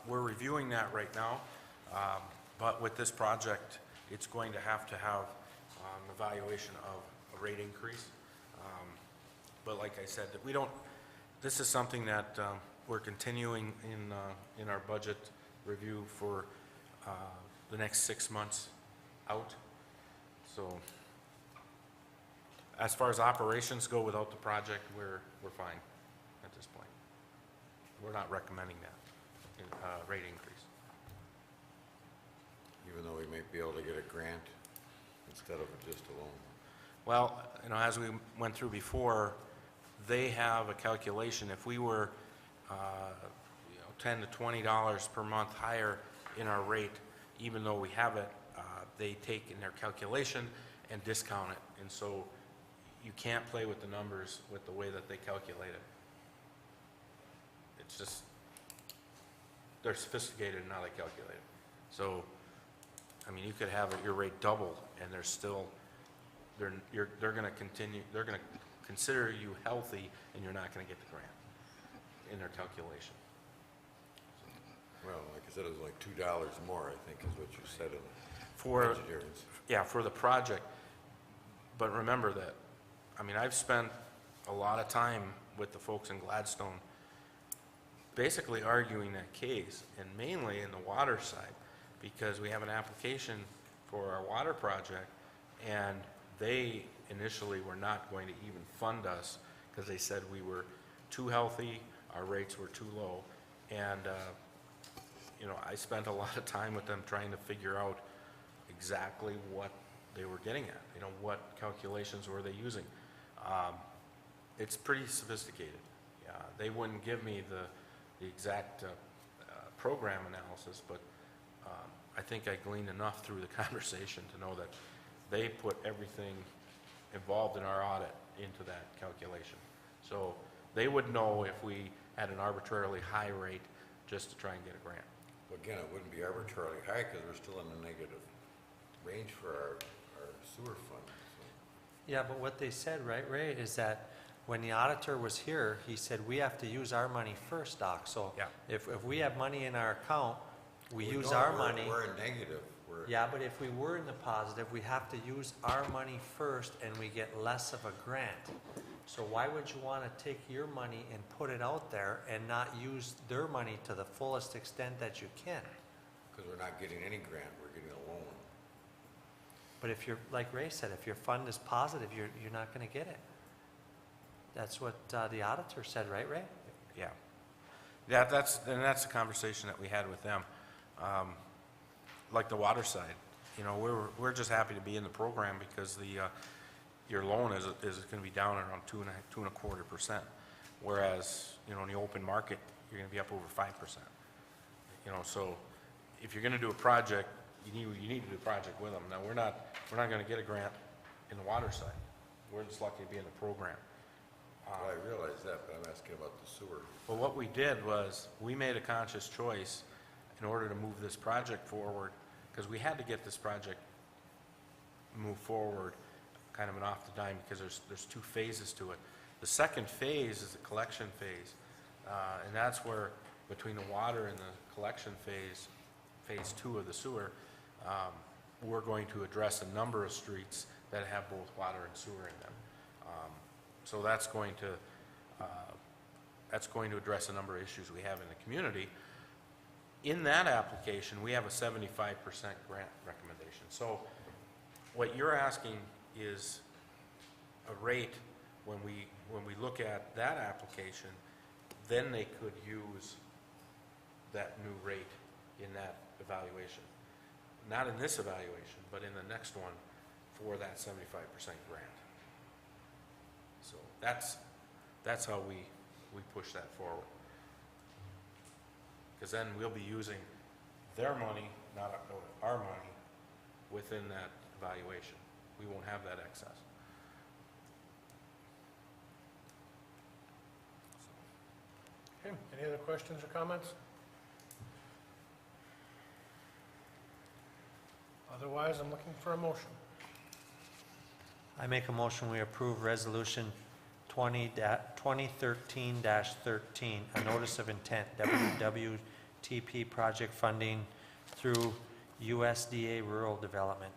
we're reviewing that right now. But with this project, it's going to have evaluation of a rate increase. But like I said, that this is something that we're continuing in our budget review for the next 6 months out. So as far as operations go without the project, we're fine at this point. We're not recommending that rate increase. Even though we may be able to get a grant instead of just a loan? Well, as we went through before, they have a calculation. If we were $10 to $20 per month higher in our rate, even though we have it, they take in their calculation and discount it. And so you can't play with the numbers with the way that they calculate it. It's just, they're sophisticated in how they calculate it. So, you could have your rate double, and they're still, they're going to consider you healthy, and you're not going to get the grant in their calculation. Well, like I said, it was like $2 more, I think, is what you said in the budget hearings. Yeah, for the project. But remember that, I've spent a lot of time with the folks in Gladstone basically arguing that case, and mainly in the water side, because we have an application for our water project, and they initially were not going to even fund us because they said we were too healthy, our rates were too low, and I spent a lot of time with them trying to figure out exactly what they were getting at, what calculations were they using. It's pretty sophisticated. They wouldn't give me the exact program analysis, but I think I gleaned enough through the conversation to know that they put everything involved in our audit into that calculation. So they would know if we had an arbitrarily high rate just to try and get a grant. Well, again, it wouldn't be arbitrarily high because we're still in the negative range for our sewer fund. So. Yeah, but what they said, right, Ray, is that when the auditor was here, he said, we have to use our money first, Doc. So Yeah. if we have money in our account, we use know our we're- money. We're in negative. We're, Yeah, but if we were in the positive, we have to use our money first and we get less of a grant. So why would you want to take your money and put it out there and not use their money to the fullest extent that you can? because we're not getting any grant, we're getting a loan. But if you're, like Ray said, if your fund is positive, you're not going to get it. That's what the auditor said, right, Ray? Yeah. Yeah, that's the conversation that we had with them. Like the water side, you know, we're just happy to be in the program because your loan is going to be down around 2.25%. Whereas, you know, in the open market, you're going to be up over 5%. You know, so if you're going to do a project, you need to do a project with them. Now, we're not going to get a grant in the water side. We're just lucky to be in the program. Well, I realize that, but I'm asking about the sewer. Well, what we did was, we made a conscious choice in order to move this project forward, because we had to get this project moved forward, kind of an off the dime, because there's two phases to it. The second phase is the collection phase, and that's where, between the water and the collection phase, phase 2 of the sewer, we're going to address a number of streets that have both water and sewer in them. So that's going to address a number of issues we have in the community. In that application, we have a 75% grant recommendation. So what you're asking is a rate when we look at that application, then they could use that new rate in that evaluation. Not in this evaluation, but in the next one for that 75% grant. So that's how we push that forward. Because then we'll be using their money, not our money, within that evaluation. We won't have that excess. Okay, any other questions or comments? Otherwise, I'm looking for a motion. I make a motion, we approve Resolution 2013-13, a notice of intent, WWTP project funding through USDA Rural Development.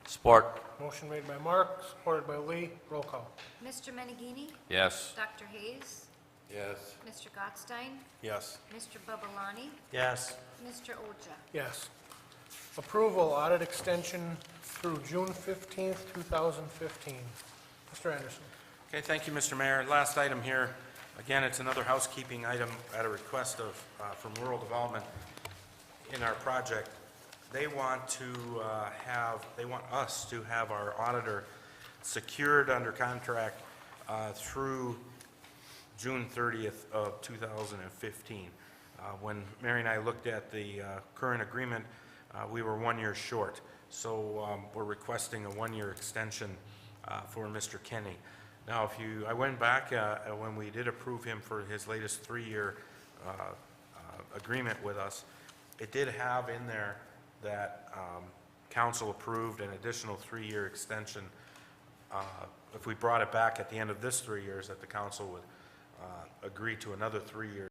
Support. Motion made by Mark, supported by Lee. Roll call. Mr. Menegini? Yes. Dr. Hayes? Yes, Mr. Gottstein? Yes. Mr. Babalani? Yes. Mr. Oja? Yes. Approval audit extension through June 15th, 2015. Mr. Anderson. Okay, thank you, Mr. Mayor. Last item here, again, it's another housekeeping item at a request of, from Rural Development in our project. They want us to have our auditor secured under contract through June 30th of 2015. When Mary and I looked at the current agreement, we were 1 year short. So we're requesting a 1-year extension for Mr. Kenny. Now, I went back when we did approve him for his latest 3-year agreement with us, it did have in there that council approved an additional 3-year extension. If we brought it back at the end of this 3 years, that the council would agree to another 3 years